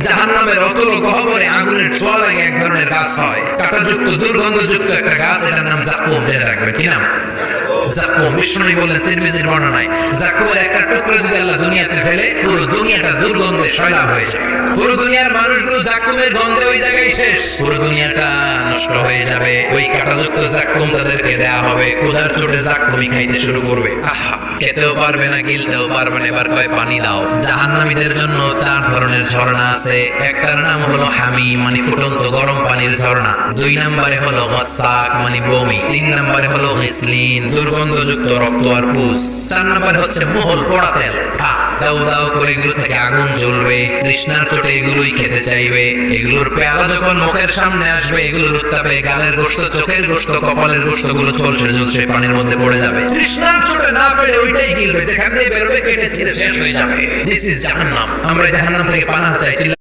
জাহান্নামের অতল গহ্বরে আগুনের ছোঁয়া লাগে এক ধরনের গাছ হয়, কাঁটাযুক্ত দুর্গন্ধযুক্ত একটা গাছ, এটার নাম জাক্কুম। জেনে রাখবেন কি নাম? জাক্কুম। বিষ্ণু বললেন তিরমিজির বর্ণনায়, জাক্কুমের একটা টুকরো যদি আল্লাহ দুনিয়াতে ফেলে, পুরো দুনিয়াটা দুর্গন্ধে সয়লাব হয়ে যায়। পুরো দুনিয়ার মানুষগুলো জাক্কুমের গন্ধে ওই জায়গায় শেষ, পুরো দুনিয়াটা নষ্ট হয়ে যাবে। ওই কাঁটাযুক্ত জাক্কুম তাদেরকে দেয়া হবে, ক্ষুধার চোটে জাক্কুমই খাইতে শুরু করবে। আহা, খেতেও পারবে না, গিলতেও পারবে না, এবার কয় পানি দাও। জাহান্নামীদের জন্য 4 ধরনের ঝর্ণা আছে। একটার নাম হলো হামিম, মানে ফুটন্ত গরম পানির ঝর্ণা। 2 নম্বরে হলো গাসাক, মানে বমি। 3 নম্বরে হলো গিসলিন, দুর্গন্ধযুক্ত রক্ত আর পুষ। 4 নম্বরে হচ্ছে মুহল, পোড়া তেল। দাও দাও করে এগুলো থেকে আগুন জ্বলবে, তৃষ্ণার চোটে এগুলোই খেতে চাইবে। এগুলোর পেয়ালা যখন মুখের সামনে আসবে, এগুলোর উত্তাপে গালের গোশত, চোখের গোশত, কপালের গোশত গুলো ঝলসে ঝলসে পানির মধ্যে পড়ে যাবে। তৃষ্ণার চোটে না পেরে ওইটাই গিলবে, যেখান দিয়ে বেরোবে কেটে ছিঁড়ে শেষ হয়ে যাবে। দিস ইজ জাহান্নাম। আমরা জাহান্নাম থেকে পানাহ চাই।